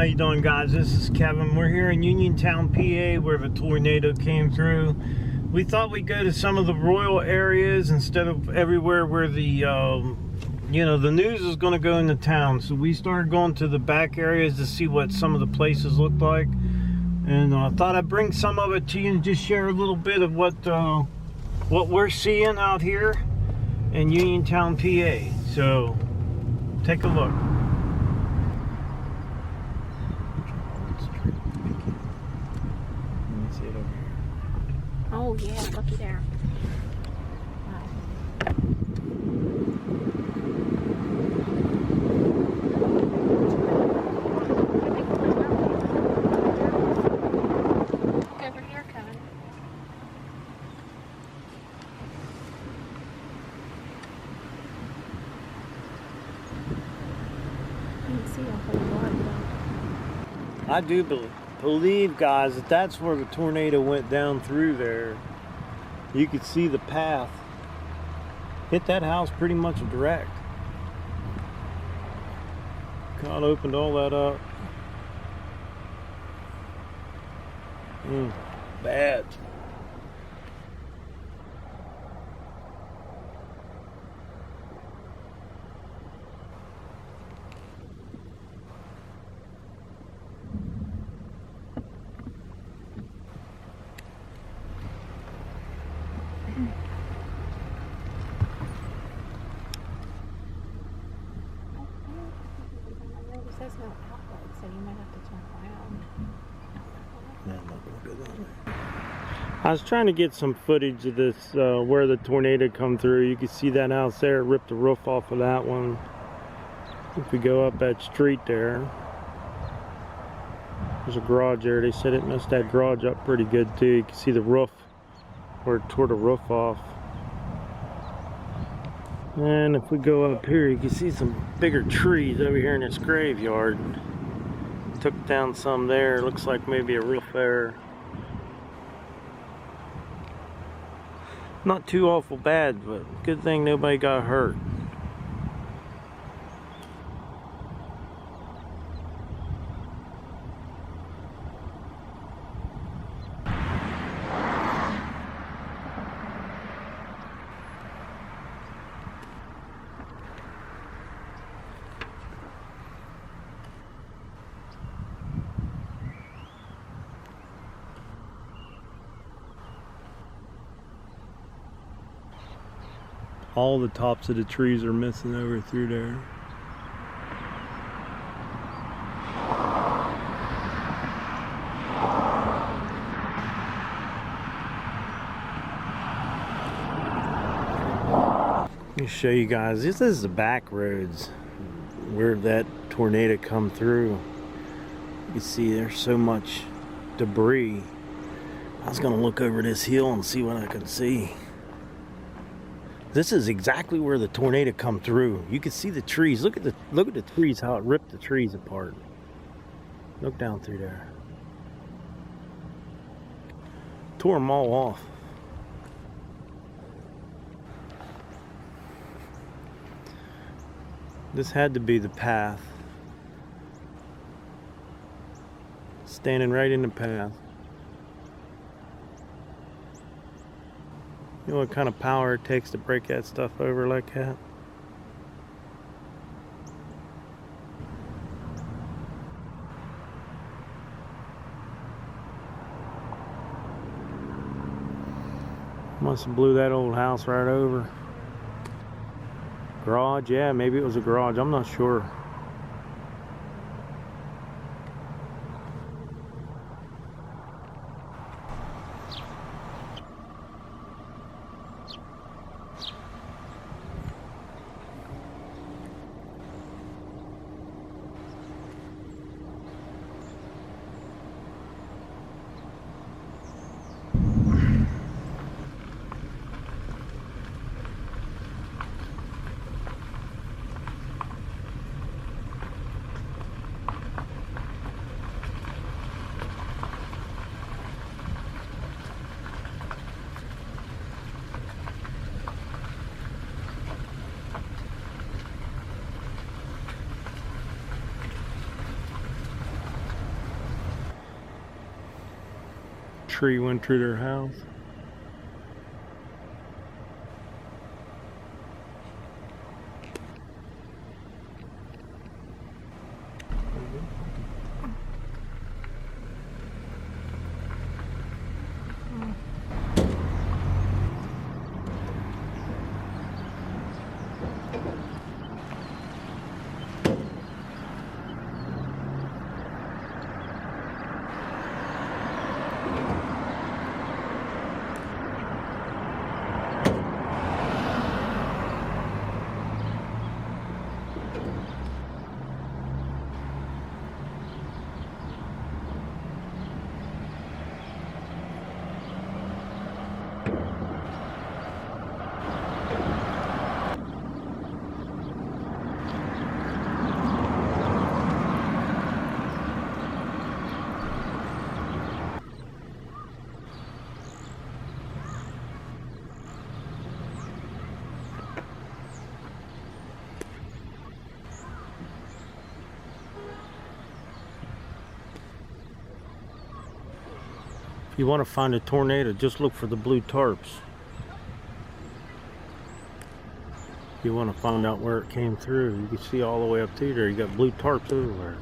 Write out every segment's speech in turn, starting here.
How you doing, guys? This is Kevin. We're here in Uniontown, PA, where the tornado came through. We thought we'd go to some of the rural areas instead of everywhere where the the news is going to go into town. So we started going to the back areas to see what some of the places looked like, and I thought I'd bring some of it to you and just share a little bit of what we're seeing out here in Uniontown, PA. So take a look. Oh yeah, looky there. Look over here, Kevin. You can see a whole lot though. I do believe, guys, that that's where the tornado went down through there. You could see the path. Hit that house pretty much direct. God opened all that up. Bad. There's no outlet, so you might have to turn around. Yeah, I'm not gonna go down there. I was trying to get some footage of this, where the tornado come through. You can see that house there, it ripped the roof off of that one. If we go up that street there, there's a garage there. They said it messed that garage up pretty good too. You can see the roof, where it tore the roof off. And if we go up here, you can see some bigger trees over here in this graveyard. Took down some there. Looks like maybe a roof there. Not too awful bad, but good thing nobody got hurt. All the tops of the trees are missing over through there. Let me show you guys. This is the back roads where that tornado come through. You can see there's so much debris. I was gonna look over this hill and see what I could see. This is exactly where the tornado come through. You can see the trees. Look at the trees, how it ripped the trees apart. Look down through there. Tore them all off. This had to be the path. Standing right in the path. You know what kind of power it takes to break that stuff over like that? Must have blew that old house right over. Garage, yeah, maybe it was a garage, I'm not sure. tree went through their house. If you want to find a tornado, just look for the blue tarps. If you want to find out where it came through, you can see all the way up through there. You got blue tarps everywhere.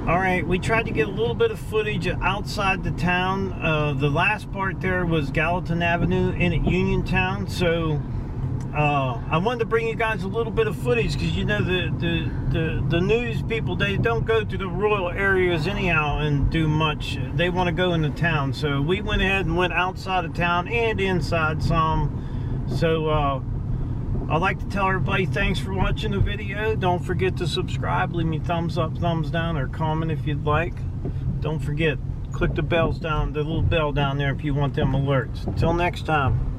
All right, we tried to get a little bit of footage outside the town. The last part there was Gallatin Avenue in at Uniontown, so I wanted to bring you guys a little bit of footage because you know the news people, they don't go to the rural areas anyhow and do much. They want to go into town, so we went ahead and went outside of town and inside some. So I'd like to tell everybody thanks for watching the video. Don't forget to subscribe, leave me thumbs up, thumbs down, or comment if you'd like. Don't forget, click the bells down, the little bell down there if you want them alerts. Until next time.